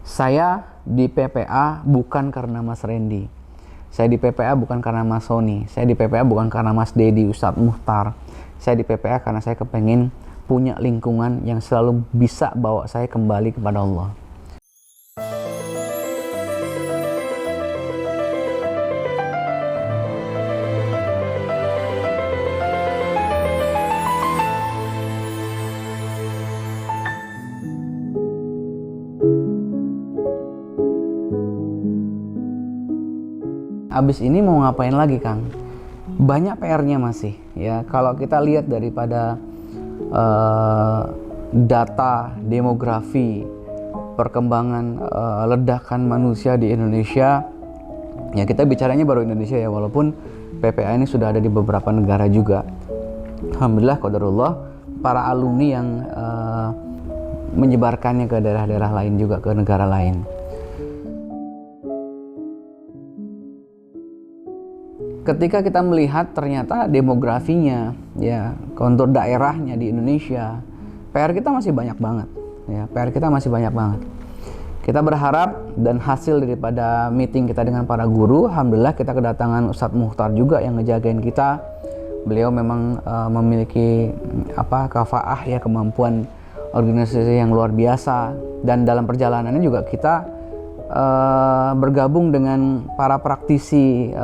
Saya di PPA bukan karena Mas Randy. Saya di PPA bukan karena Mas Sony. Saya di PPA bukan karena Mas Dedi, Ustadz Muhtar. Saya di PPA karena saya kepengen punya lingkungan yang selalu bisa bawa saya kembali kepada Allah. Abis ini mau ngapain lagi, Kang? Banyak PR-nya masih ya. Kalau kita lihat daripada data demografi, perkembangan ledakan manusia di Indonesia, ya kita bicaranya baru Indonesia ya, walaupun PPA ini sudah ada di beberapa negara juga. Alhamdulillah, qadarullah, para alumni yang menyebarkannya ke daerah-daerah lain juga, ke negara lain. Ketika kita melihat ternyata demografinya, ya kontur daerahnya di Indonesia, PR kita masih banyak banget. Ya, PR kita masih banyak banget. Kita berharap dan hasil daripada meeting kita dengan para guru, alhamdulillah kita kedatangan Ustadz Muhtar juga yang ngejagain kita. Beliau memang memiliki kafaah ya, kemampuan organisasi yang luar biasa, dan dalam perjalanannya juga kita bergabung dengan para praktisi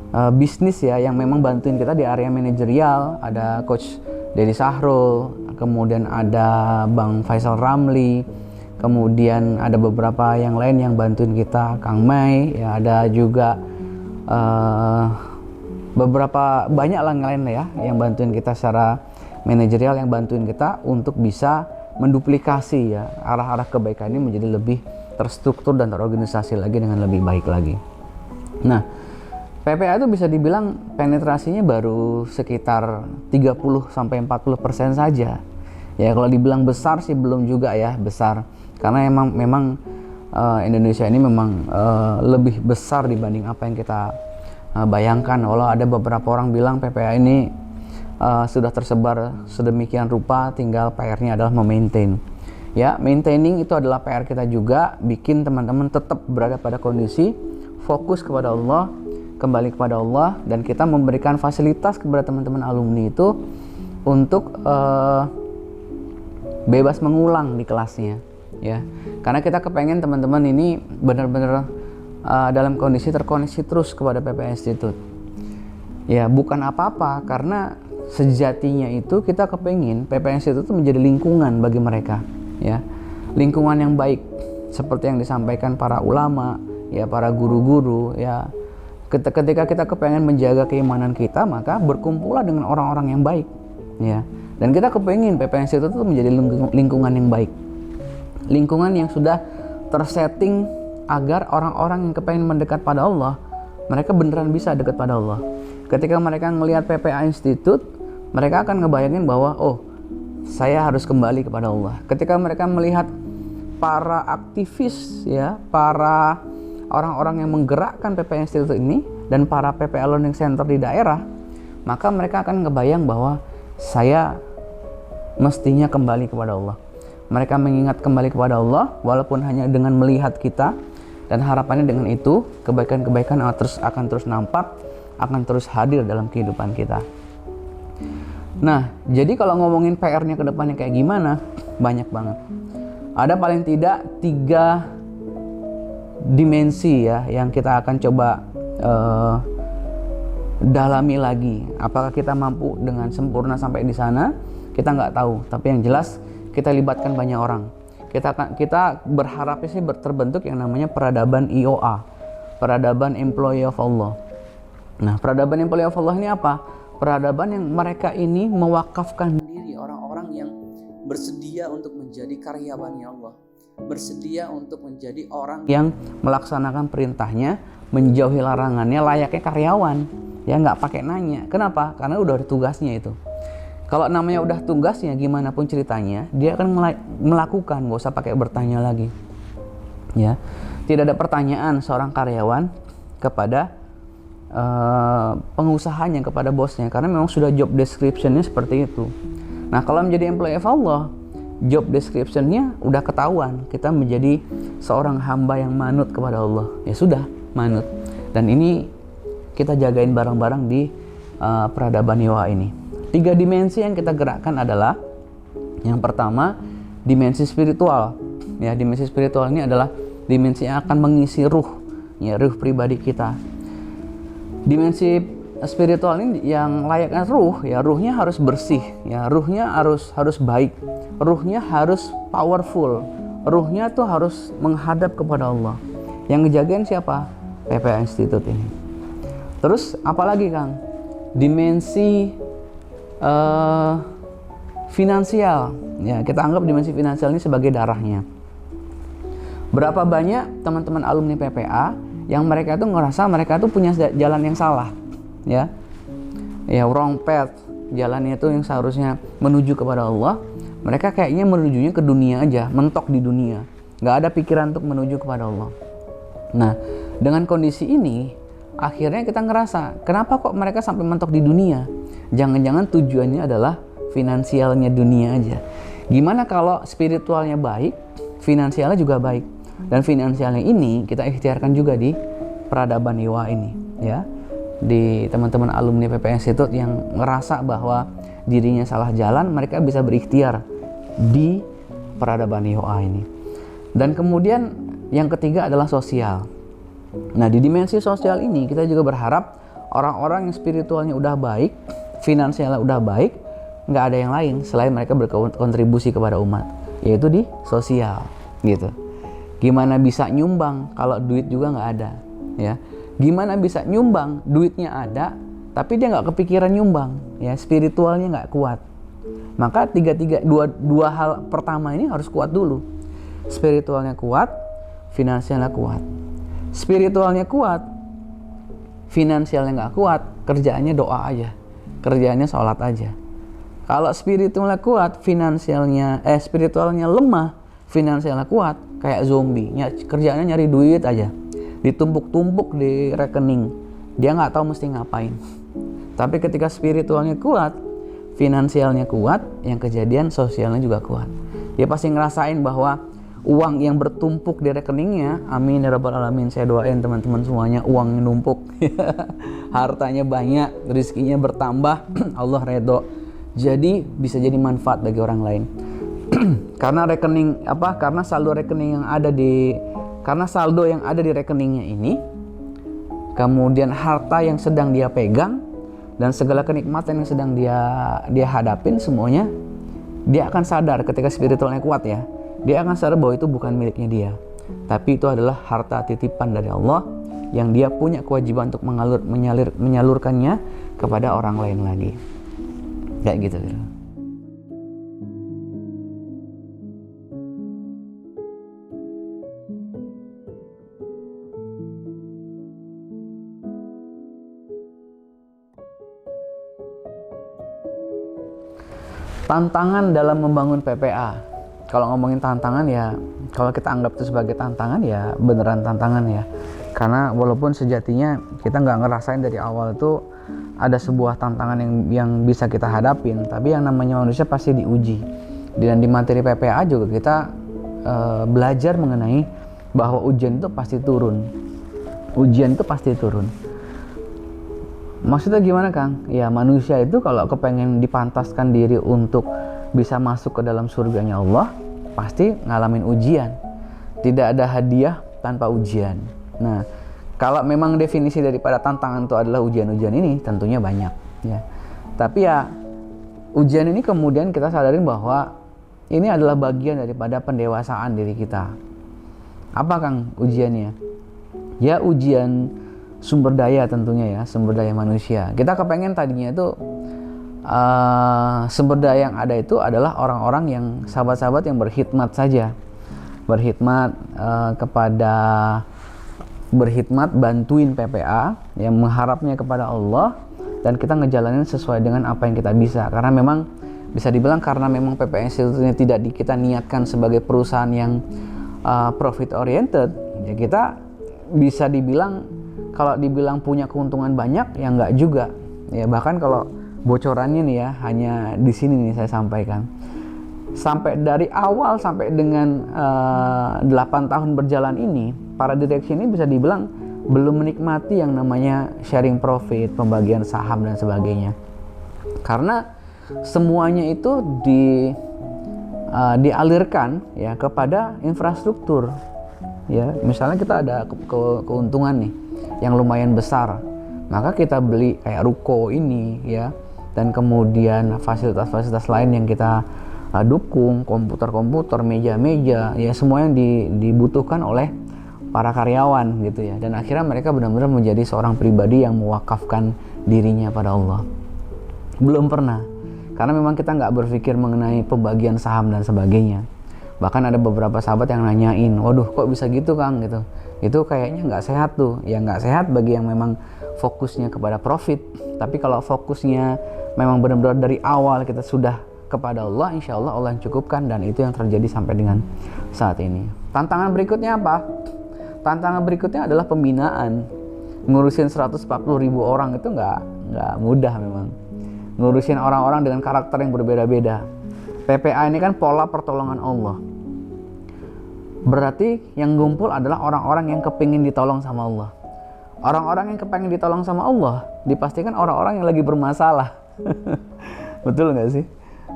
bisnis ya, yang memang bantuin kita di area manajerial. Ada Coach Dedi Sahrul, kemudian ada Bang Faisal Ramli, kemudian ada beberapa yang lain yang bantuin kita, Kang Mai ya, ada juga beberapa banyak lain ya yang bantuin kita secara manajerial, yang bantuin kita untuk bisa menduplikasi ya arah-arah kebaikan ini menjadi lebih terstruktur dan terorganisasi lagi dengan lebih baik lagi. Nah, PPA itu bisa dibilang penetrasinya baru sekitar 30-40% saja. Ya kalau dibilang besar sih belum juga ya besar, karena memang Indonesia ini memang lebih besar dibanding apa yang kita bayangkan. Walau ada beberapa orang bilang PPA ini sudah tersebar sedemikian rupa, tinggal PR-nya adalah memaintain. Ya, maintaining itu adalah PR kita juga, bikin teman-teman tetap berada pada kondisi fokus kepada Allah, kembali kepada Allah, dan kita memberikan fasilitas kepada teman-teman alumni itu untuk bebas mengulang di kelasnya ya. Karena kita kepengen teman-teman ini benar-benar dalam kondisi terkoneksi terus kepada PPA Institute. Ya, bukan apa-apa, karena sejatinya itu kita kepengen PPA Institute itu menjadi lingkungan bagi mereka ya, lingkungan yang baik seperti yang disampaikan para ulama ya, para guru-guru ya. Ketika kita kepengen menjaga keimanan kita, maka berkumpullah dengan orang-orang yang baik ya. Dan kita kepengen PPA Institute itu menjadi lingkungan yang baik, lingkungan yang sudah tersetting agar orang-orang yang kepengen mendekat pada Allah, mereka beneran bisa dekat pada Allah. Ketika mereka melihat PPA Institute, mereka akan ngebayangin bahwa oh, saya harus kembali kepada Allah. Ketika mereka melihat para aktivis ya, para orang-orang yang menggerakkan PPA Institute ini dan para PPA Learning Center di daerah, maka mereka akan ngebayang bahwa saya mestinya kembali kepada Allah. Mereka mengingat kembali kepada Allah walaupun hanya dengan melihat kita, dan harapannya dengan itu kebaikan-kebaikan akan terus nampak, akan terus hadir dalam kehidupan kita. Nah, jadi kalau ngomongin PR-nya ke depannya kayak gimana? Banyak banget. Ada paling tidak 3 dimensi ya yang kita akan coba dalami lagi. Apakah kita mampu dengan sempurna sampai di sana? Kita nggak tahu. Tapi yang jelas kita libatkan banyak orang. Kita berharapnya sih terbentuk yang namanya peradaban IOA, peradaban Employee of Allah. Nah, peradaban Employee of Allah ini apa? Peradaban yang mereka ini mewakafkan diri, orang-orang yang bersedia untuk menjadi karyawannya Allah, bersedia untuk menjadi orang yang melaksanakan perintahnya, menjauhi larangannya, layaknya karyawan ya, nggak pakai nanya. Kenapa? Karena udah ada tugasnya itu. Kalau namanya udah tugasnya, gimana pun ceritanya dia akan melakukan, nggak usah pakai bertanya lagi ya. Tidak ada pertanyaan seorang karyawan kepada pengusahanya, kepada bosnya, karena memang sudah job description-nya seperti itu. Nah, kalau menjadi employee of Allah, job description-nya udah ketahuan, kita menjadi seorang hamba yang manut kepada Allah. Ya sudah, manut. Dan ini kita jagain bareng-bareng di peradaban Nihwa ini. 3 dimensi yang kita gerakkan adalah, yang pertama, dimensi spiritual. Ya, dimensi spiritual ini adalah dimensi yang akan mengisi ruh, ya, ruh pribadi kita. Dimensi spiritual ini yang layaknya ruh, ya, ruhnya harus bersih, ya, ruhnya harus baik, ruhnya harus powerful, ruhnya tuh harus menghadap kepada Allah. Yang ngejagain siapa? PPA Institute ini. Terus apalagi Kang? Dimensi finansial, ya, kita anggap dimensi finansial ini sebagai darahnya. Berapa banyak teman-teman alumni PPA yang mereka tuh ngerasa mereka tuh punya jalan yang salah, ya wrong path, jalannya itu yang seharusnya menuju kepada Allah, mereka kayaknya menujunya ke dunia aja, mentok di dunia, nggak ada pikiran untuk menuju kepada Allah. Nah, dengan kondisi ini akhirnya kita ngerasa, kenapa kok mereka sampai mentok di dunia? Jangan-jangan tujuannya adalah finansialnya dunia aja. Gimana kalau spiritualnya baik, finansialnya juga baik, dan finansialnya ini kita ikhtiarkan juga di peradaban Nihwa ini, ya, di teman-teman alumni PPA Institute yang ngerasa bahwa dirinya salah jalan, mereka bisa berikhtiar di peradaban Nihwa ini. Dan kemudian yang ketiga adalah sosial. Nah, di dimensi sosial ini kita juga berharap orang-orang yang spiritualnya udah baik, finansialnya udah baik, nggak ada yang lain selain mereka berkontribusi kepada umat, yaitu di sosial, gitu. Gimana bisa nyumbang kalau duit juga nggak ada, ya? Gimana bisa nyumbang, duitnya ada, tapi dia nggak kepikiran nyumbang, ya, spiritualnya nggak kuat. Maka dua hal pertama ini harus kuat dulu. Spiritualnya kuat, finansialnya kuat. Spiritualnya kuat, finansialnya nggak kuat, kerjaannya doa aja, kerjaannya sholat aja. Kalau spiritualnya kuat, spiritualnya lemah, finansialnya kuat, kayak zombie, kerjaannya nyari duit aja, ditumpuk-tumpuk di rekening, dia nggak tahu mesti ngapain. Tapi ketika spiritualnya kuat, finansialnya kuat, yang kejadian sosialnya juga kuat. Dia pasti ngerasain bahwa uang yang bertumpuk di rekeningnya, amin ya rabbal alamin, saya doain teman-teman semuanya uangnya numpuk, hartanya banyak, rezekinya bertambah, Allah redho, jadi bisa jadi manfaat bagi orang lain. Karena saldo yang ada di rekeningnya ini, kemudian harta yang sedang dia pegang dan segala kenikmatan yang sedang dia hadapin, semuanya dia akan sadar ketika spiritualnya kuat, ya, dia akan sadar bahwa itu bukan miliknya dia, tapi itu adalah harta titipan dari Allah yang dia punya kewajiban untuk menyalurkannya kepada orang lain lagi, kayak gitu. Tantangan dalam membangun PPA. Kalau ngomongin tantangan, ya, kalau kita anggap itu sebagai tantangan, ya beneran tantangan, ya. Karena walaupun sejatinya kita nggak ngerasain dari awal itu ada sebuah tantangan yang bisa kita hadapin, tapi yang namanya manusia pasti diuji. Dan di materi PPA juga kita belajar mengenai bahwa ujian itu pasti turun. Ujian itu pasti turun. Maksudnya gimana, Kang? Ya, manusia itu kalau kepengen dipantaskan diri untuk bisa masuk ke dalam surganya Allah, pasti ngalamin ujian. Tidak ada hadiah tanpa ujian. Nah, kalau memang definisi daripada tantangan itu adalah ujian-ujian ini, tentunya banyak, ya. Tapi ya, ujian ini kemudian kita sadarin bahwa ini adalah bagian daripada pendewasaan diri kita. Apa, Kang, ujiannya? Ya, ujian sumber daya tentunya, ya, sumber daya manusia. Kita kepengen tadinya itu sumber daya yang ada itu adalah orang-orang yang sahabat-sahabat yang berkhidmat saja, berkhidmat bantuin PPA, yang mengharapnya kepada Allah, dan kita ngejalanin sesuai dengan apa yang kita bisa. Karena memang bisa dibilang karena memang PPA Institute tidak kita niatkan sebagai perusahaan yang profit oriented, ya kita bisa dibilang, kalau dibilang punya keuntungan banyak, ya enggak juga, ya. Bahkan kalau bocorannya nih, ya, hanya di sini nih saya sampaikan, sampai dari awal sampai dengan 8 tahun berjalan ini, para direksi ini bisa dibilang belum menikmati yang namanya sharing profit, pembagian saham dan sebagainya. Karena semuanya itu dialirkan ya kepada infrastruktur. Ya, misalnya kita ada keuntungan nih yang lumayan besar, maka kita beli kayak ruko ini ya, dan kemudian fasilitas-fasilitas lain yang kita dukung, komputer-komputer, meja-meja, ya semua yang dibutuhkan oleh para karyawan gitu ya. Dan akhirnya mereka benar-benar menjadi seorang pribadi yang mewakafkan dirinya pada Allah. Belum pernah, karena memang kita nggak berpikir mengenai pembagian saham dan sebagainya. Bahkan ada beberapa sahabat yang nanyain, waduh kok bisa gitu Kang gitu. Itu kayaknya nggak sehat tuh. Ya nggak sehat bagi yang memang fokusnya kepada profit. Tapi kalau fokusnya memang benar-benar dari awal kita sudah kepada Allah, insya Allah Allah yang cukupkan, dan itu yang terjadi sampai dengan saat ini. Tantangan berikutnya apa? Tantangan berikutnya adalah pembinaan. Ngurusin 140.000 orang itu nggak mudah memang. Ngurusin orang-orang dengan karakter yang berbeda-beda. PPA ini kan pola pertolongan Allah. Berarti yang ngumpul adalah orang-orang yang kepingin ditolong sama Allah. Orang-orang yang kepingin ditolong sama Allah dipastikan orang-orang yang lagi bermasalah. Betul nggak sih?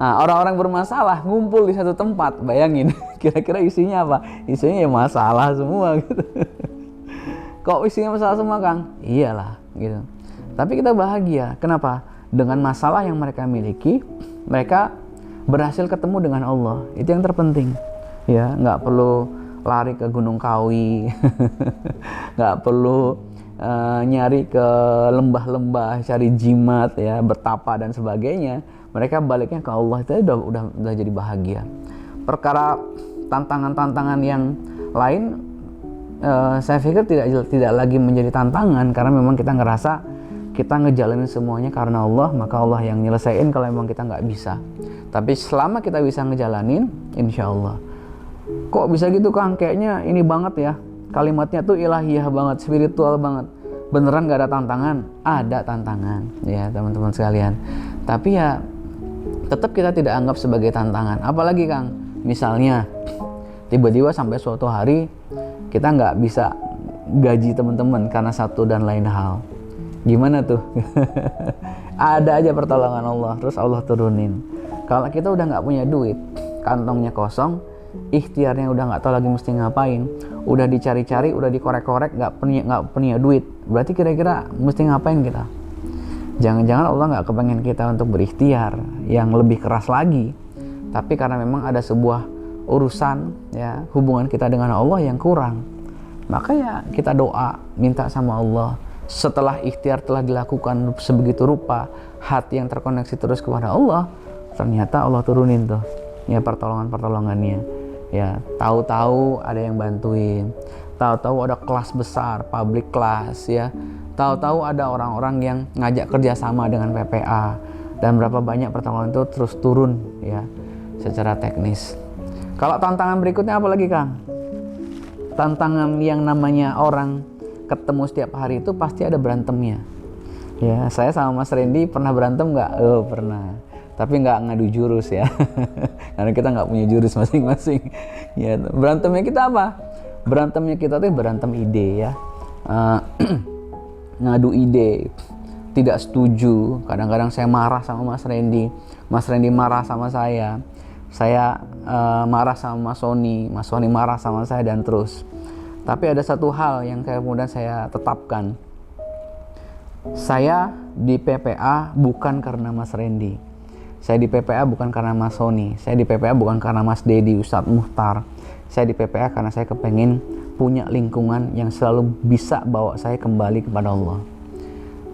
Nah, orang-orang bermasalah ngumpul di satu tempat, bayangin kira-kira isinya apa? Isinya ya masalah semua gitu. Kok isinya masalah semua Kang? Iyalah gitu. Tapi kita bahagia. Kenapa? Dengan masalah yang mereka miliki, mereka berhasil ketemu dengan Allah. Itu yang terpenting. Ya, nggak perlu lari ke Gunung Kawi, nggak perlu nyari ke lembah-lembah, cari jimat, ya, bertapa dan sebagainya. Mereka baliknya ke Allah, itu udah jadi bahagia. Perkara tantangan-tantangan yang lain, saya pikir tidak lagi menjadi tantangan, karena memang kita ngerasa kita ngejalanin semuanya karena Allah, maka Allah yang nyelesain kalau memang kita nggak bisa. Tapi selama kita bisa ngejalanin, insya Allah. Kok bisa gitu Kang? Kayaknya ini banget ya, kalimatnya tuh ilahiyah banget, spiritual banget. Beneran gak ada tantangan? Ada tantangan ya teman-teman sekalian. Tapi ya tetap kita tidak anggap sebagai tantangan. Apalagi Kang, misalnya tiba-tiba sampai suatu hari kita nggak bisa gaji teman-teman karena satu dan lain hal. Gimana tuh? Ada aja pertolongan Allah, terus Allah turunin. Kalau kita udah nggak punya duit, kantongnya kosong, ikhtiarnya udah nggak tahu lagi mesti ngapain, udah dicari-cari, udah dikorek-korek, nggak punya duit, berarti kira-kira mesti ngapain kita? Jangan-jangan Allah nggak kepengen kita untuk berikhtiar yang lebih keras lagi, tapi karena memang ada sebuah urusan ya hubungan kita dengan Allah yang kurang, maka ya kita doa minta sama Allah. Setelah ikhtiar telah dilakukan sebegitu rupa, hati yang terkoneksi terus kepada Allah, ternyata Allah turunin tuh ya pertolongannya. Ya, tahu-tahu ada yang bantuin, tahu-tahu ada kelas besar, public class ya, tahu-tahu ada orang-orang yang ngajak kerjasama dengan PPA, dan berapa banyak pertolongan itu terus turun ya secara teknis. Kalau tantangan berikutnya apa lagi Kang? Tantangan yang namanya orang ketemu setiap hari itu pasti ada berantemnya. Ya, saya sama Mas Randy pernah berantem nggak? Oh pernah. Tapi nggak ngadu jurus ya, karena kita nggak punya jurus masing-masing. Ya, berantemnya kita apa? Berantemnya kita tuh berantem ide ya, ngadu ide, tidak setuju. Kadang-kadang saya marah sama Mas Randy marah sama saya marah sama Mas Sony marah sama saya, dan terus. Tapi ada satu hal yang kemudian saya tetapkan, saya di PPA bukan karena Mas Randy. Saya di PPA bukan karena Mas Sony, saya di PPA bukan karena Mas Dedi, Ustadz Muhtar. Saya di PPA karena saya kepengen punya lingkungan yang selalu bisa bawa saya kembali kepada Allah.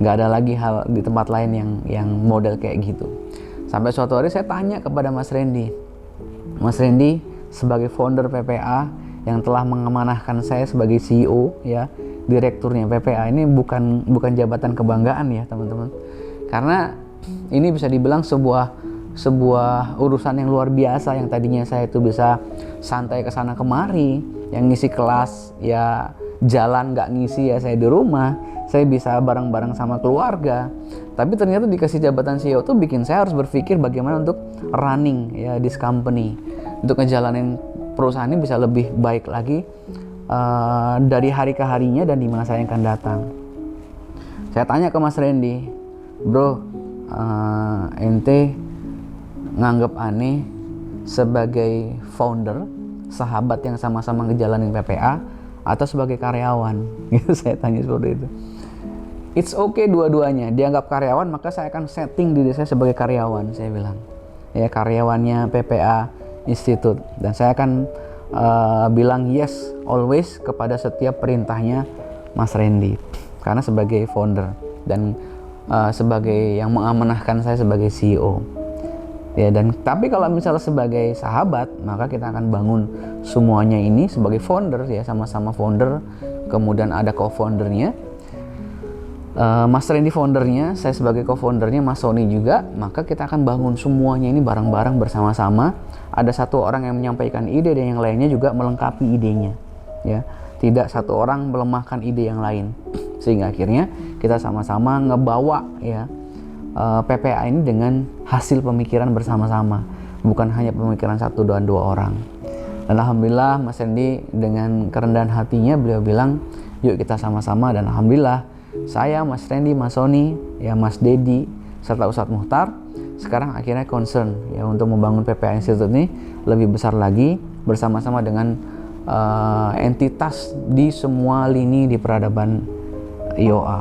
Gak ada lagi hal di tempat lain yang model kayak gitu. Sampai suatu hari saya tanya kepada Mas Randy, Mas Randy sebagai founder PPA yang telah mengamanahkan saya sebagai CEO ya, direkturnya PPA, ini bukan jabatan kebanggaan ya teman-teman. Karena ini bisa dibilang sebuah urusan yang luar biasa, yang tadinya saya itu bisa santai ke sana kemari, yang ngisi kelas ya jalan nggak ngisi ya saya di rumah, saya bisa bareng-bareng sama keluarga. Tapi ternyata dikasih jabatan CEO tuh bikin saya harus berpikir bagaimana untuk running ya this company, untuk ngejalanin perusahaan ini bisa lebih baik lagi dari hari ke harinya dan di masa yang akan datang. Saya tanya ke Mas Randy, bro, ente nganggep aneh sebagai founder, sahabat yang sama-sama ngejalanin PPA, atau sebagai karyawan? Gitu saya tanya seperti itu. It's okay dua-duanya. Dianggap karyawan, maka saya akan setting diri saya sebagai karyawan, saya bilang. Ya, karyawannya PPA Institute. Dan saya akan bilang yes always kepada setiap perintahnya Mas Randy. Karena sebagai founder dan sebagai yang mengamanahkan saya sebagai CEO. Ya, dan tapi kalau misalnya sebagai sahabat, maka kita akan bangun semuanya ini sebagai founder ya, sama-sama founder. Kemudian ada co-foundernya, Mas Randy foundernya, saya sebagai co-foundernya, Mas Sony juga. Maka kita akan bangun semuanya ini bareng-bareng bersama-sama. Ada satu orang yang menyampaikan ide dan yang lainnya juga melengkapi idenya. Ya, tidak satu orang melemahkan ide yang lain. Sehingga akhirnya kita sama-sama ngebawa ya PPA ini dengan hasil pemikiran bersama-sama, bukan hanya pemikiran satu dan dua orang. Dan alhamdulillah Mas Randy dengan kerendahan hatinya beliau bilang, yuk kita sama-sama. Dan alhamdulillah saya, Mas Randy, Mas Sony, ya Mas Dedi, serta Ustadz Muhtar sekarang akhirnya concern ya untuk membangun PPA Institute ini lebih besar lagi bersama-sama dengan entitas di semua lini di peradaban IOA.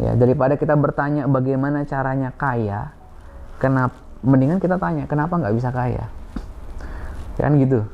Ya, daripada kita bertanya bagaimana caranya kaya, mendingan kita tanya kenapa nggak bisa kaya, kan gitu.